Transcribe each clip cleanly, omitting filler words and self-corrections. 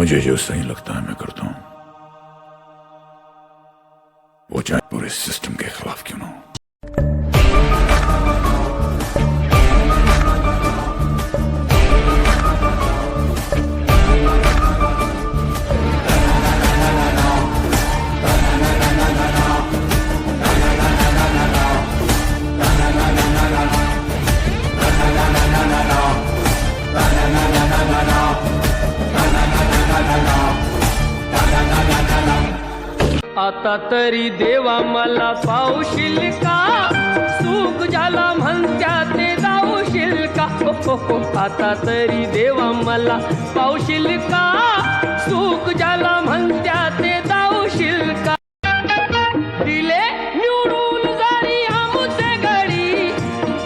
मुझे जो सही लगता है मैं करता हूं, वो चाहे पूरे सिस्टम के खिलाफ क्यों ना हो। आता तरी देवा मला पावशील का, सुख झाला म्हणत्या ते जाऊशील का, हो आता तरी देवा मला पावशील का, सुख झाला म्हणत्या ते जाऊशील का. दिले निवडून जरी आमुचे घडी,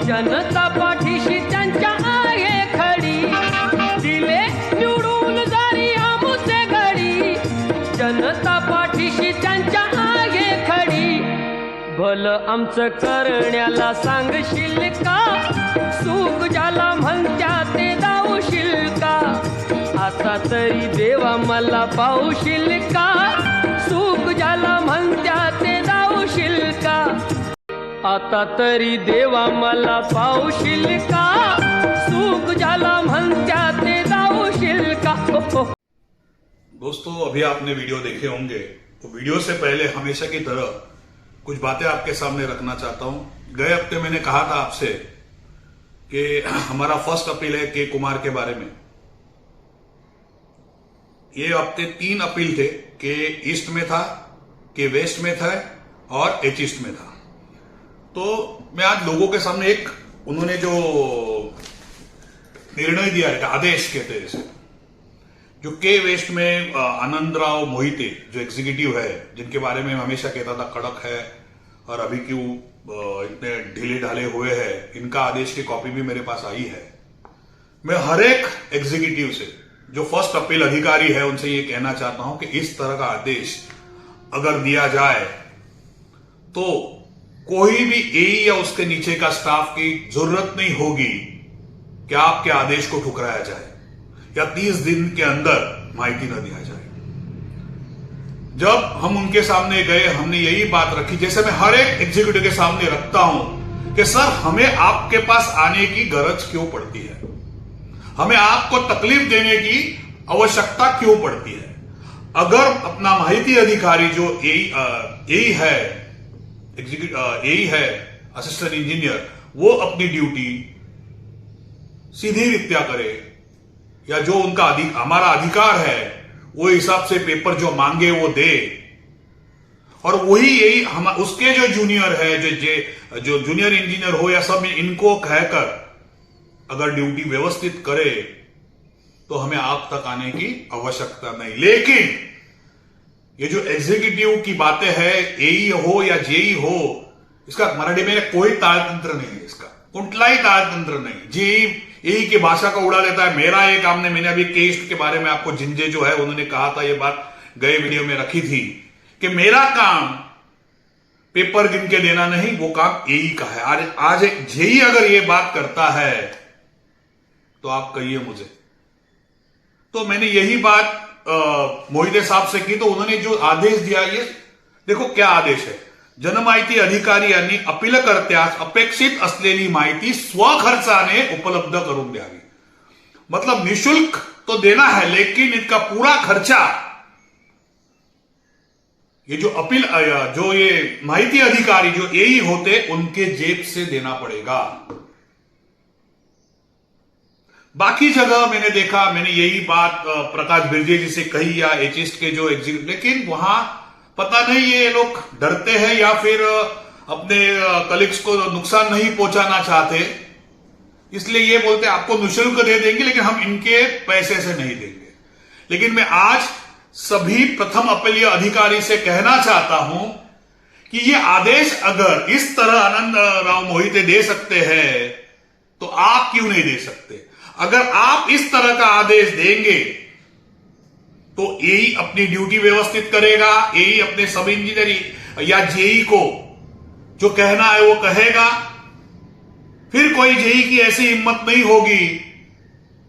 जनता पाठीशी त्यांच्या आहे खडी. दिले निवडून जरी आमुचे घडी, जनता पाठीशी त्यांच्या आहे खडी. भलं आमचं करण्याला सांगशील का, सुख झाला म्हणत्या ते जाऊशील का. आता तरी देवा मला पावशील का, सुख झाला म्हणत्या ते जाऊशील का. आता तरी देवा मला पावशील का, सुख झाला म्हणत्या ते जाऊशील का. दोस्तों, अभी आपने वीडियो देखे होंगे, तो वीडियो से पहले हमेशा की तरह कुछ बातें आपके सामने रखना चाहता हूं. गए हफ्ते मैंने कहा था आपसे कि हमारा फर्स्ट अपील है के कुमार के बारे में. ये हफ्ते 3 अपील थे, के ईस्ट में था, के वेस्ट में था और एच ईस्ट में था. तो मैं आज लोगों के सामने एक उन्होंने जो निर्णय दिया है, आदेश कहते हैं इसे, जो के वेस्ट में आनंदराव मोहिते जो एग्जीक्यूटिव है, जिनके बारे में हमेशा कहता था कड़क है और अभी क्यों इतने ढीले ढाले हुए हैं, इनका आदेश की कॉपी भी मेरे पास आई है. मैं हर एक एग्जीक्यूटिव से, जो फर्स्ट अपील अधिकारी है, उनसे ये कहना चाहता हूं कि इस तरह का आदेश अगर दिया जाए तो कोई भी एई या उसके नीचे का स्टाफ की जरूरत नहीं होगी कि आपके आदेश को ठुकराया जाए या 30 दिन के अंदर माहिती न दिया जाए. जब हम उनके सामने गए, हमने यही बात रखी, जैसे मैं हर एक एग्जीक्यूटिव के सामने रखता हूं कि सर, हमें आपके पास आने की गरज क्यों पड़ती है, हमें आपको तकलीफ देने की आवश्यकता क्यों पड़ती है. अगर अपना माहिती अधिकारी जो एई है, एई है, असिस्टेंट इंजीनियर, वो अपनी ड्यूटी सीधी रीत्या करे, या जो उनका हमारा अधिकार है वो हिसाब से पेपर जो मांगे वो दे, और वही यही हम उसके जो जूनियर है, जो जूनियर इंजीनियर हो या सब, इनको कहकर अगर ड्यूटी व्यवस्थित करे तो हमें आप तक आने की आवश्यकता नहीं. लेकिन ये जो एग्जीक्यूटिव की बातें है, एई हो या जेई हो, इसका मराठी में कोई तालतंत्र नहीं है, इसका कुंटलाई तालतंत्र नहीं. जेई यही की भाषा को उड़ा लेता है. मेरा ये काम नहीं, मैंने अभी केस्ट के बारे में आपको जिंजे जो है उन्होंने कहा था, ये बात गए वीडियो में रखी थी कि मेरा काम पेपर गिन के देना नहीं, वो काम एई का है. आज जेई अगर ये बात करता है तो आप कहिए मुझे. तो मैंने यही बात मोहिते साहब से की, तो उन्होंने जो आदेश दिया, ये देखो क्या आदेश है. जनमाहिती अधिकारी यांनी अपीलकर्त्यास अपेक्षित असलेली माहिती स्वखर्चाने उपलब्ध करून द्यावी. मतलब निशुल्क तो देना है, लेकिन इनका पूरा खर्चा ये जो ये माहिती अधिकारी जो एई होते, उनके जेब से देना पड़ेगा. बाकी जगह मैंने देखा, मैंने यही बात प्रकाश बिरजे जी से कही, या एचईस्ट के जो एग्जीक्यूटिव, लेकिन वहां पता नहीं ये लोग डरते हैं या फिर अपने कलीग्स को नुकसान नहीं पहुंचाना चाहते, इसलिए ये बोलते आपको निःशुल्क दे देंगे, लेकिन हम इनके पैसे से नहीं देंगे. लेकिन मैं आज सभी प्रथम अपीलीय अधिकारी से कहना चाहता हूं कि ये आदेश अगर इस तरह आनंद राव मोहिते दे सकते हैं तो आप क्यों नहीं दे सकते. अगर आप इस तरह का आदेश देंगे तो एई अपनी ड्यूटी व्यवस्थित करेगा, एई अपने सब इंजीनियर या जेई को जो कहना है वो कहेगा. फिर कोई जेई की ऐसी हिम्मत नहीं होगी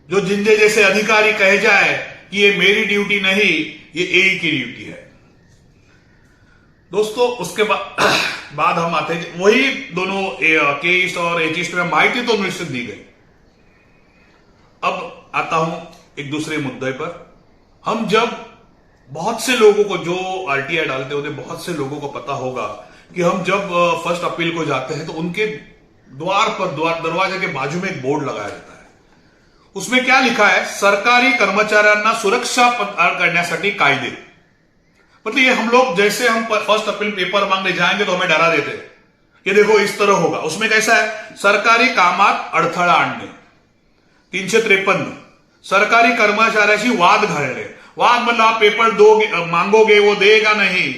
जो जिंजे जैसे अधिकारी कह जाए कि ये मेरी ड्यूटी नहीं, ये एई की ड्यूटी है। दोस्तों उसके बाद हम आते हैं, वही दोनों के ईस्ट और एच ईस्ट में माहिती तो निश्चित दी गई। अब आता हूं एक दूसरे मुद्दे पर। हम जब बहुत से लोगों को जो आरटीआई डालते होते, बहुत से लोगों को पता होगा कि हम जब फर्स्ट अपील को जाते हैं तो उनके दरवाजे के बाजू में एक बोर्ड लगाया जाता है। उसमें क्या लिखा है? सरकारी कर्मचाऱ्यांना सुरक्षा प्रदान करण्यासाठी कायदे। मतलब ये हम लोग जैसे हम फर्स्ट अपील पेपर मांगने जाएंगे तो हमें डरा देते हैं, ये देखो इस तरह होगा। उसमें कैसा है? सरकारी कामात अडथळा आणणे, 353 सरकारी कर्मचाऱ्याशी वाद घालणे। वाद मतलब आप पेपर दोगे, मांगोगे, वो देगा नहीं,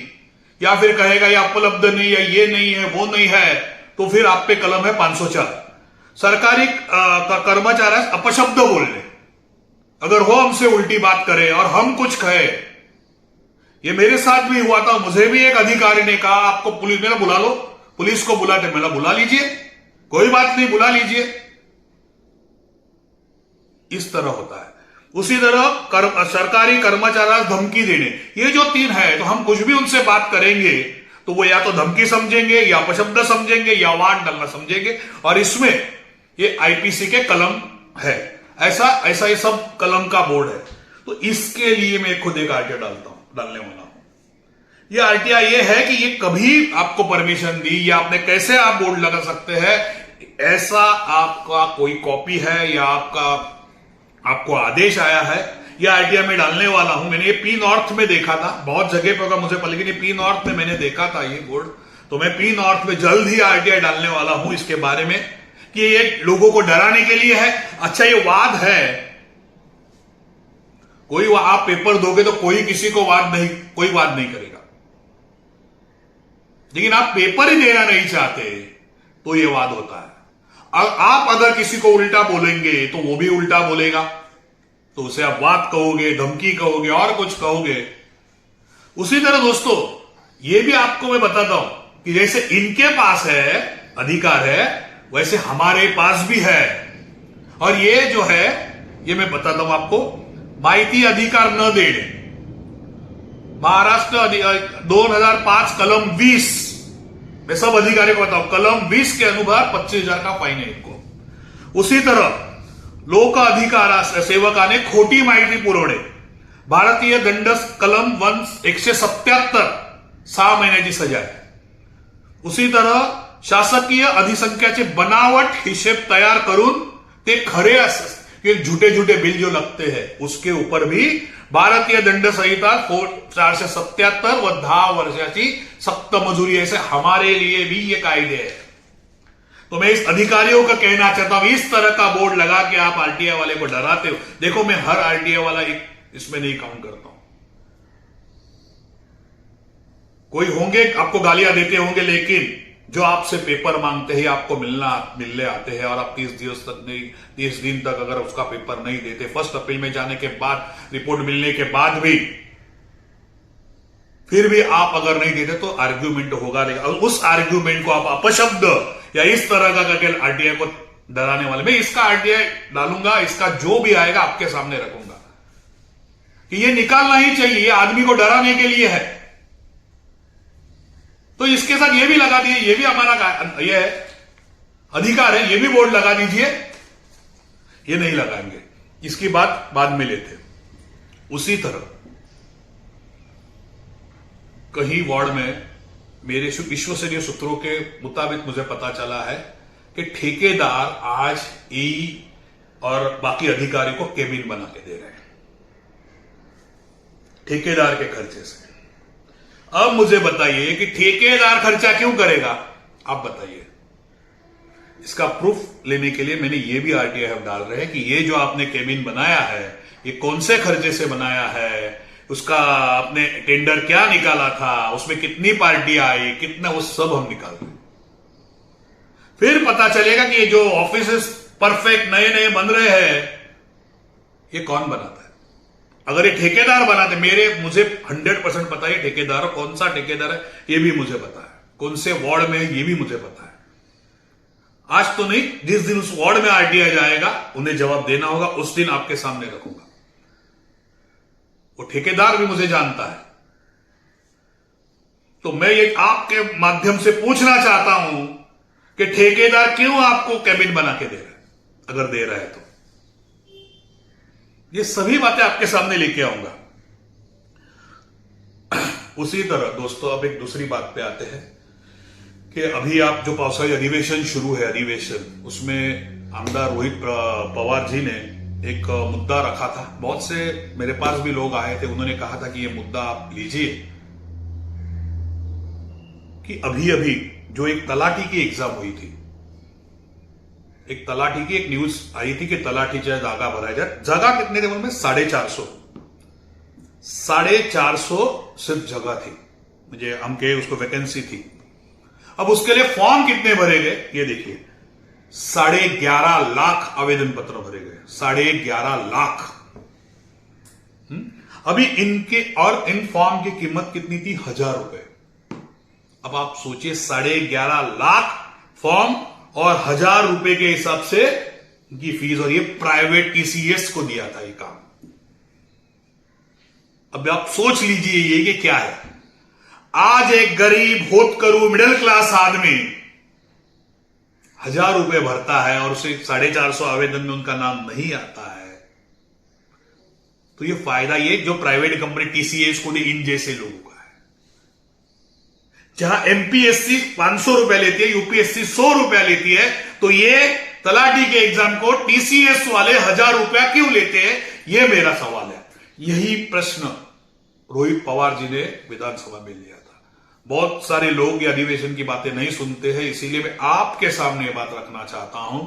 या फिर कहेगा ये उपलब्ध नहीं है, ये नहीं है, वो नहीं है, तो फिर आप पे कलम है 504। सरकारी कर्मचारी अपशब्द बोलने, अगर वो हमसे उल्टी बात करे और हम कुछ कहे, ये मेरे साथ भी हुआ था। मुझे भी एक अधिकारी ने कहा आपको पुलिस में बुला लो, पुलिस को बुलाते, मैंने बुला लीजिए, कोई बात नहीं, बुला लीजिए। इस तरह होता है। उसी तरह सरकारी कर्मचारी धमकी देने, ये जो 3 है, तो हम कुछ भी उनसे बात करेंगे तो वो या तो धमकी समझेंगे, या अपशब्द समझेंगे, या वाद डालना समझेंगे। और इसमें ये आईपीसी के कलम है, ऐसा ये सब कलम का बोर्ड है। तो इसके लिए मैं खुद एक आरटीआई डालने वाला हूं। ये आरटीआई ये है कि ये कभी आपको परमिशन दी, या आपने कैसे आप बोर्ड लगा सकते हैं, ऐसा आपका कोई कॉपी है या आपको आदेश आया है, यह आरटीआई में डालने वाला हूं। मैंने ये पी नॉर्थ में देखा था, बहुत जगह पर होगा मुझे पता, लेकिन ये पी नॉर्थ में मैंने देखा था ये बोर्ड। तो मैं पी नॉर्थ में जल्द ही आरटीआई डालने वाला हूं इसके बारे में, कि ये लोगों को डराने के लिए है। अच्छा ये वाद है, कोई आप पेपर दोगे तो कोई किसी को कोई वाद नहीं करेगा, लेकिन आप पेपर ही देना नहीं चाहते तो ये वाद होता है। आप अगर किसी को उल्टा बोलेंगे तो वो भी उल्टा बोलेगा, तो उसे आप वाद कहोगे, धमकी कहोगे, और कुछ कहोगे। उसी तरह दोस्तों ये भी आपको मैं बताता हूं कि जैसे इनके पास है अधिकार है, वैसे हमारे पास भी है। और ये जो है, ये मैं बताता हूं आपको, माहिती अधिकार न देणे, महाराष्ट्र 2005 कलम 20, मैं सब अधिकारियों को बताऊं, कलम 20 के अनुसार 25,000 का फाइन है इनको। उसी तरह लोक अधिकार सेवकाने खोटी माहिती पुरवणे, भारतीय दंड कलम 177, 6 महिन्याची सजा आहे। उसी तरह शासकीय अधिसंख्याचे बनावट हिशेब तयार करून ते खरे ये झूठे बिल जो लगते हैं उसके ऊपर भी भारतीय दंड संहिता 477 व 10 वर्षाची सख्त मजूरी, ऐसे हमारे लिए भी ये कायदे है। तो मैं इस अधिकारियों का कहना चाहता हूं, इस तरह का बोर्ड लगा के आप आरटीआई वाले को डराते हो। देखो मैं हर आरटीआई वाला इसमें नहीं काउंट करता हूं, कोई होंगे आपको गालियां देते होंगे, लेकिन जो आपसे पेपर मांगते हैं, आपको मिलने आते हैं, और आप 30 दिन तक अगर उसका पेपर नहीं देते, फर्स्ट अपील में जाने के बाद, रिपोर्ट मिलने के बाद भी, फिर भी आप अगर नहीं देते तो आर्ग्यूमेंट होगा। उस आर्ग्यूमेंट को आप अपशब्द या इस तरह का करके आरटीआई को डराने वाले, मैं इसका आरटीआई डालूंगा, इसका जो भी आएगा आपके सामने रखूंगा कि ये निकालना ही चाहिए, ये आदमी को डराने के लिए है। तो इसके साथ ये भी लगा दीजिए, ये भी हमारा ये है अधिकार है, ये भी बोर्ड लगा दीजिए। ये नहीं लगाएंगे, इसकी बात बाद में लेते। उसी तरह कहीं वार्ड में मेरे विश्वसनीय सूत्रों के मुताबिक मुझे पता चला है कि ठेकेदार आज एई और बाकी अधिकारी को केबिन बना के दे रहे हैं ठेकेदार के खर्चे से। अब मुझे बताइए कि ठेकेदार खर्चा क्यों करेगा, आप बताइए। इसका प्रूफ लेने के लिए मैंने ये भी आरटीआई डाल रहे हैं कि ये जो आपने केबिन बनाया है, ये कौन से खर्चे से बनाया है, उसका आपने टेंडर क्या निकाला था, उसमें कितनी पार्टी आई, कितना, वो सब हम निकाल रहे हैं। फिर पता चलेगा कि ये जो ऑफिस परफेक्ट नए बन रहे हैं, ये कौन बनाता है। अगर ये ठेकेदार बनाते, मुझे 100% पता है ठेकेदार कौन सा ठेकेदार है, ये भी मुझे पता है, कौन से वार्ड में है ये भी मुझे पता है। आज तो नहीं, जिस दिन उस वार्ड में आरटीआई जाएगा उन्हें जवाब देना होगा, उस दिन आपके सामने रखूंगा। वो ठेकेदार भी मुझे जानता है। तो मैं ये आपके माध्यम से पूछना चाहता हूं कि ठेकेदार क्यों आपको कैबिन बना के दे रहा है, अगर दे रहा है तो। ये सभी बातें आपके सामने लेके आऊंगा। उसी तरह दोस्तों, अब एक दूसरी बात पे आते हैं कि अभी आप जो पावसाळी अधिवेशन शुरू है, अधिवेशन, उसमें आमदार रोहित पवार जी ने एक मुद्दा रखा था। बहुत से मेरे पास भी लोग आए थे, उन्होंने कहा था कि ये मुद्दा आप लीजिए कि अभी अभी जो एक तलाटी की एग्जाम हुई थी, एक तलाटी की एक न्यूज आई थी कि तलाटी चाहे जागा भराया जाए। जगह कितने थे उनमें? 450 सिर्फ जगह थी, मुझे हम कहे उसको वैकेंसी थी। अब उसके लिए फॉर्म कितने भरे गए ये देखिए, 11.5 लाख आवेदन पत्र भरे गए, 11.5 लाख। अभी इनके और इन फॉर्म की कीमत कितनी थी? 1000 रुपए। अब आप सोचिए, 11.5 लाख फॉर्म और 1000 रुपए के हिसाब से इनकी फीस, और ये प्राइवेट टीसीएस को दिया था ये काम। अब आप सोच लीजिए ये कि क्या है। आज एक गरीब होतकरू मिडिल क्लास आदमी 1000 रुपए भरता है और उसे 450 आवेदन में उनका नाम नहीं आता है। तो ये फायदा ये जो प्राइवेट कंपनी टीसीएस को इन जैसे लोगों का है। जहां एमपीएससी 500 रुपए लेती है, यूपीएससी 100 रुपया लेती है, तो ये तलाटी के एग्जाम को टीसीएस वाले 1000 रुपया क्यों लेते हैं? ये मेरा सवाल है। यही प्रश्न रोहित पवार जी ने विधानसभा में लिया था। बहुत सारे लोग ये अधिवेशन की बातें नहीं सुनते हैं, इसीलिए मैं आपके सामने ये बात रखना चाहता हूं।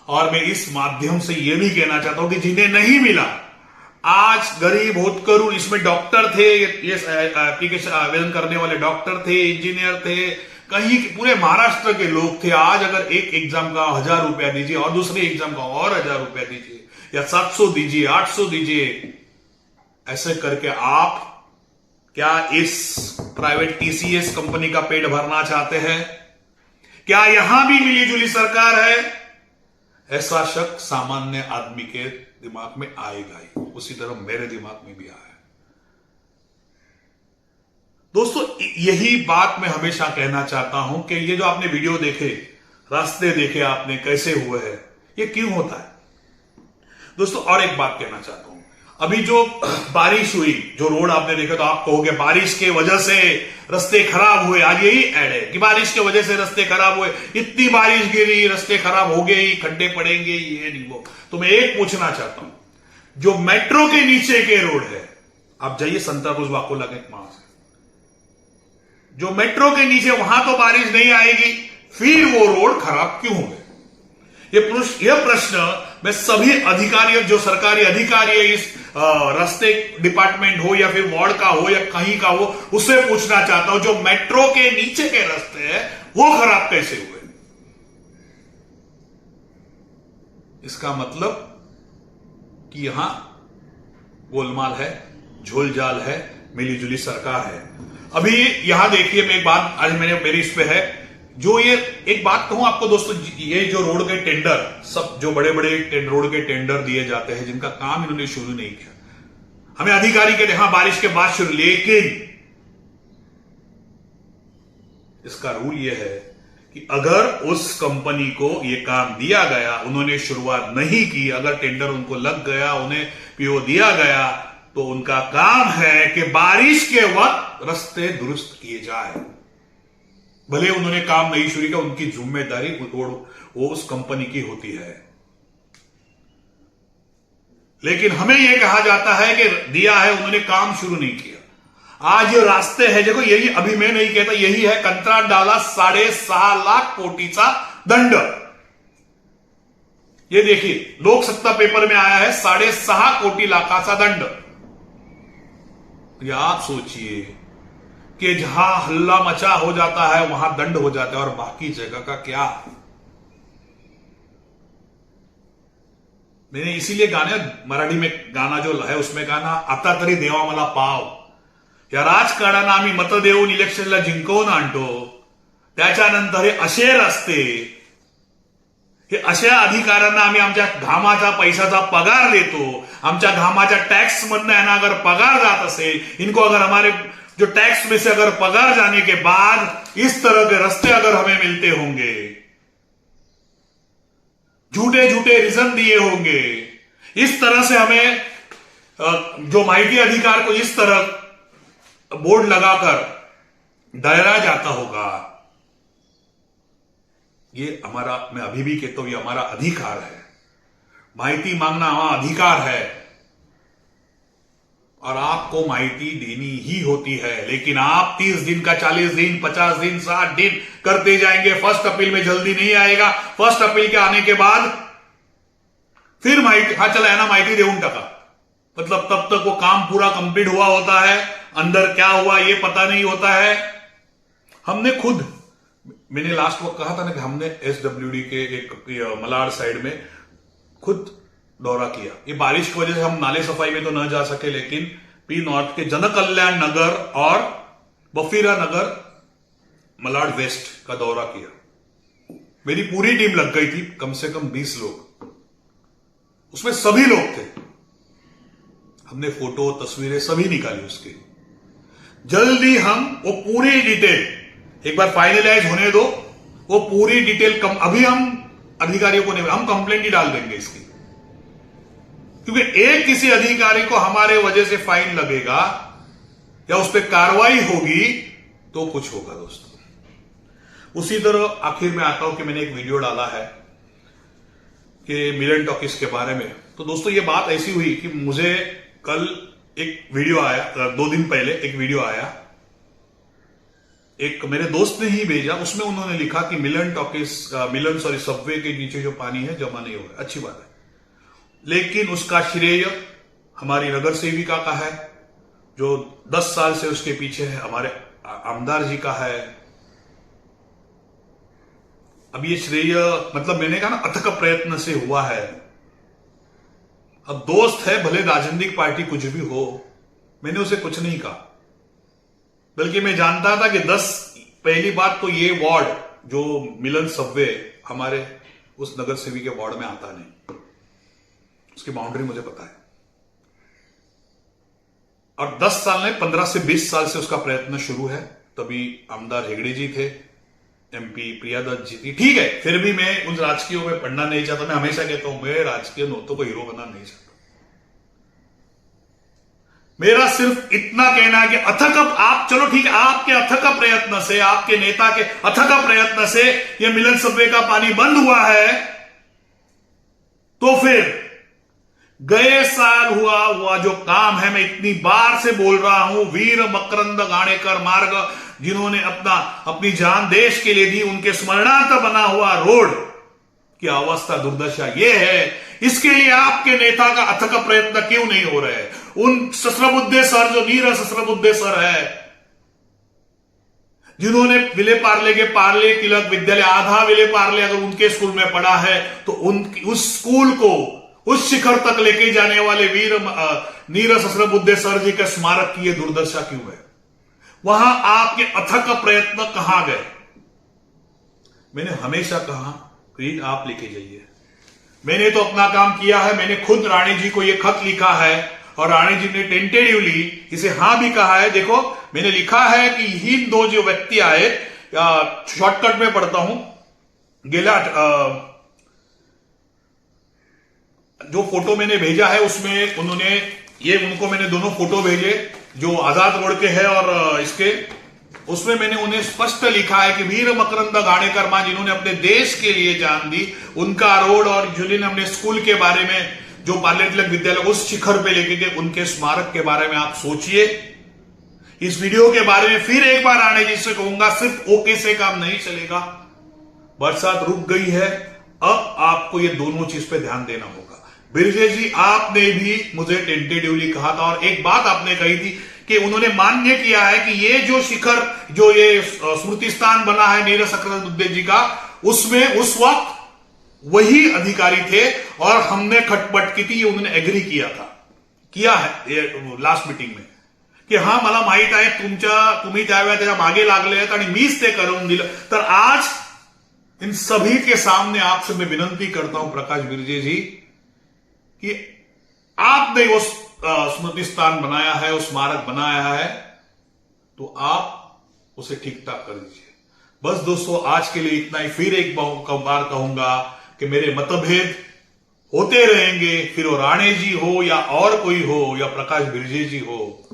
और मैं इस माध्यम से यह भी कहना चाहता हूं कि जिन्हें नहीं मिला, आज गरीब होतकरू, इसमें डॉक्टर थे, ये एप्लीकेशन आवेदन करने वाले डॉक्टर थे, इंजीनियर थे, कहीं पूरे महाराष्ट्र के लोग थे। आज अगर एक एग्जाम का 1000 रुपया दीजिए और दूसरे एग्जाम का और 1000 रुपया दीजिए, या 700 दीजिए, 800 दीजिए, ऐसे करके आप क्या इस प्राइवेट टीसीएस कंपनी का पेट भरना चाहते हैं? क्या यहां भी मिलीजुली सरकार है? ऐसा शक सामान्य आदमी के दिमाग में आएगा ही, उसी तरह मेरे दिमाग में भी आया। दोस्तों, यही बात मैं हमेशा कहना चाहता हूं कि ये जो आपने वीडियो देखे, रास्ते देखे आपने कैसे हुए हैं, ये क्यों होता है? दोस्तों, और एक बात कहना चाहता हूं, अभी जो बारिश हुई, जो रोड आपने देखा, तो आप कहोगे बारिश के वजह से रास्ते खराब हुए। आज यही ऐड है कि बारिश की वजह से रास्ते खराब हुए, इतनी बारिश गिरी, रास्ते खराब हो गए, खड्डे पड़ेंगे, ये नहीं वो। तो मैं एक पूछना चाहता हूं, जो मेट्रो के नीचे के रोड है, आप जाइए संताक्रूज वाकोला के वहां से, जो मेट्रो के नीचे, वहां तो बारिश नहीं आएगी, फिर वो रोड खराब क्यों हो गए? यह प्रश्न मैं सभी अधिकारियों, जो सरकारी अधिकारी है इस रास्ते डिपार्टमेंट हो या फिर वार्ड का हो या कहीं का हो, उससे पूछना चाहता हूं, जो मेट्रो के नीचे के रास्ते हैं वो खराब कैसे हुए? इसका मतलब कि यहां गोलमाल है, झोलझाल है, मिलीजुली सरकार है। अभी यहां देखिए, मैं एक बात आज मेरी इस पे है, जो ये एक बात कहूं आपको दोस्तों, ये जो रोड के टेंडर, सब जो बड़े बड़े रोड के टेंडर दिए जाते हैं, जिनका काम इन्होंने शुरू नहीं किया, हमें अधिकारी कहते हैं हाँ बारिश के बाद शुरू, लेकिन इसका रूल यह है कि अगर उस कंपनी को यह काम दिया गया, उन्होंने शुरुआत नहीं की, अगर टेंडर उनको लग गया, उन्हें पीओ दिया गया, तो उनका काम है कि बारिश के वक्त रास्ते दुरुस्त किए जाए। भले उन्होंने काम नहीं शुरू किया, उनकी जिम्मेदारी वो उस कंपनी की होती है। लेकिन हमें यह कहा जाता है कि दिया है, उन्होंने काम शुरू नहीं किया। आज ये रास्ते हैं, देखो, यही अभी मैं नहीं कहता, यही है कंत्राट डाला 6.5 लाख कोटीचा दंड। ये देखिए, लोक सत्ता पेपर में आया है 6.5 कोटी लाखाचा दंड। ये आप सोचिए कि जहां हल्ला मचा हो जाता है वहां दंड हो जाता है, और बाकी जगह का क्या? मैंने इसीलिए गाने, मराठी में गाना जो है उसमें गाना, आता तरी देवा मला पाव, या राजकारणानं आम्ही मत देऊन इलेक्शनला जिंकवून आणतो, त्याच्यानंतर हे असे रस्ते, हे अशा अधिकाऱ्यांना आम्ही आमच्या घामाचा पैशाचा पगार देतो, आमच्या घामाच्या टैक्स मधनं यांना अगर पगार जात असेल, इनको अगर हमारे जो टैक्स में से अगर पगार जाने के बाद इस तरह के रास्ते अगर हमें मिलते होंगे, झूठे झूठे रीजन दिए होंगे, इस तरह से हमें जो माहिती अधिकार को इस तरह बोर्ड लगाकर डरा जाता होगा, ये हमारा, मैं अभी भी कहता हूं, ये हमारा अधिकार है। माहिती मांगना हमारा अधिकार है और आपको माहिती देनी ही होती है। लेकिन आप 30 दिन का, 40 दिन, 50 दिन, 60 दिन करते जाएंगे। फर्स्ट अपील में जल्दी नहीं आएगा। फर्स्ट अपील के आने के बाद फिर माहिती, हा चला है ना, माहिती देऊन टाका, मतलब तब तक वो काम पूरा कंप्लीट हुआ होता है, अंदर क्या हुआ ये पता नहीं होता है। हमने खुद, मैंने लास्ट वक्त कहा था ना कि हमने SWD के एक मलाड साइड में खुद दौरा किया। ये बारिश की वजह से हम नाले सफाई में तो न जा सके, लेकिन पी नॉर्थ के जनकल्याण नगर और बफीरा नगर, मलाड वेस्ट का दौरा किया। मेरी पूरी टीम लग गई थी, कम से कम 20 लोग, उसमें सभी लोग थे। हमने फोटो, तस्वीरें सभी निकाली उसकी। जल्दी हम वो पूरी डिटेल एक बार फाइनलाइज होने दो, वो पूरी डिटेल अभी हम अधिकारियों को नहीं, हम कंप्लेंट ही डाल देंगे इसकी, क्योंकि एक किसी अधिकारी को हमारे वजह से फाइन लगेगा या उस पर कार्रवाई होगी तो कुछ होगा दोस्तों। उसी तरह आखिर में आता हूं कि मैंने एक वीडियो डाला है कि मिलन टॉकीज के बारे में। तो दोस्तों ये बात ऐसी हुई कि मुझे कल एक वीडियो आया, 2 दिन पहले एक वीडियो आया, एक मेरे दोस्त ने ही भेजा। उसमें उन्होंने लिखा कि मिलन टॉकीज, सबवे के नीचे जो पानी है जमा नहीं हो रहा। अच्छी बात है, लेकिन उसका श्रेय हमारी नगर सेविका का है, जो 10 साल से उसके पीछे है, हमारे आमदार जी का है। अब ये श्रेय, मतलब मैंने कहा ना, अथक प्रयत्न से हुआ है। अब दोस्त है, भले राजनीतिक पार्टी कुछ भी हो, मैंने उसे कुछ नहीं कहा, बल्कि मैं जानता था कि पहली बात तो ये वार्ड जो मिलन सबवे हमारे उस नगर सेवी के वार्ड में आता नहीं, उसकी बाउंड्री मुझे पता है। और 10 साल नहीं, 15 से 20 साल से उसका प्रयत्न शुरू है। तभी आमदार हेगड़े जी थे, MP प्रिया दत्त जी थी। ठीक है, फिर भी मैं उन राजकीय में पढ़ना नहीं चाहता। मैं हमेशा कहता हूं, मैं राजकीय नौतों को हीरो बनना नहीं चाहता। मेरा सिर्फ इतना कहना है कि अथक, आप चलो ठीक है, आपके अथक प्रयत्न से, आपके नेता के अथक प्रयत्न से ये मिलन सबवे का पानी बंद हुआ है, तो फिर गए साल हुआ जो काम है, मैं इतनी बार से बोल रहा हूं, वीर मकरंद गाणेकर मार्ग, जिन्होंने अपनी जान देश के लिए दी, उनके स्मरणार्थ बना हुआ रोड की अवस्था, दुर्दशा ये है। इसके लिए आपके नेता का अथक प्रयत्न क्यों नहीं हो रहे? उन सस्रबुद्धे सर, जो नीर सस्रबुद्धे सर है, जिन्होंने विले पार्ले के पार्ले तिलक विद्यालय, आधा विले पार्ले अगर उनके स्कूल में पढ़ा है, तो उस स्कूल को उस शिखर तक लेके जाने वाले वीर नीर सस्रबुद्धे सर जी के स्मारक की ये दुर्दशा क्यों है? वहां आपके अथक प्रयत्न कहां गए? मैंने हमेशा कहा कि आप लेके जाइए। मैंने तो अपना काम किया है। मैंने खुद रानी जी को यह खत लिखा है और रानी जी ने टेंटेटिवली इसे हां भी कहा है। देखो, मैंने लिखा है कि ही 2 जो व्यक्ति आए, शॉर्टकट में पढ़ता हूं, गेला जो फोटो मैंने भेजा है उसमें उनको मैंने दोनों फोटो भेजे, जो आजाद रोड के है और इसके, उसमें मैंने उन्हें स्पष्ट लिखा है कि वीर मकरंद गाणेकर मां, जिन्होंने अपने देश के लिए जान दी, उनका रोड, और जिन्होंने अपने स्कूल के बारे में, जो पार्ले तिलक विद्यालय उस शिखर पे लेके गए, उनके स्मारक के बारे में आप सोचिए। इस वीडियो के बारे में फिर एक बार राणे जी से कहूंगा, सिर्फ ओके से काम नहीं चलेगा। बरसात रुक गई है, अब आपको ये दोनों चीज पे ध्यान देना होगा। बिरजे जी, आपने भी मुझे टेंटेटिवली कहा था, और एक बात आपने कही थी कि उन्होंने मान्य किया है कि ये जो शिखर, जो ये स्मृति स्थान बना है नीर सस्रबुद्धे जी का, उसमें उस वक्त वही अधिकारी थे और हमने खटपट की थी, ये उन्होंने एग्री किया है लास्ट मीटिंग में, की हा मला माहित आहे तुम्ही त्यावेळेला त्याच्या मागे लागले आहेत आणि मीच ते करून दिलं। तर आज इन सभी के सामने आपसे मैं विनंती करता हूं प्रकाश बिरजे जी कि आपने वो स्मृति स्थान बनाया है, उस स्मारक बनाया है, तो आप उसे ठीक ठाक कर दीजिए। बस दोस्तों, आज के लिए इतना ही। फिर एक बार कहूंगा कि मेरे मतभेद होते रहेंगे, फिर वो राणे जी हो या और कोई हो या प्रकाश बिरजे जी हो,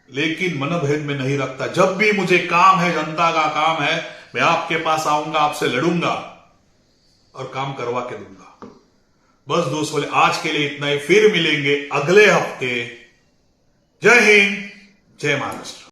लेकिन मनभेद में नहीं रखता। जब भी मुझे काम है, जनता का काम है, मैं आपके पास आऊंगा, आपसे लड़ूंगा और काम करवा के दूंगा। बस दोस्तों, आज के लिए इतना ही। फिर मिलेंगे अगले हफ्ते। जय हिंद, जय महाराष्ट्र।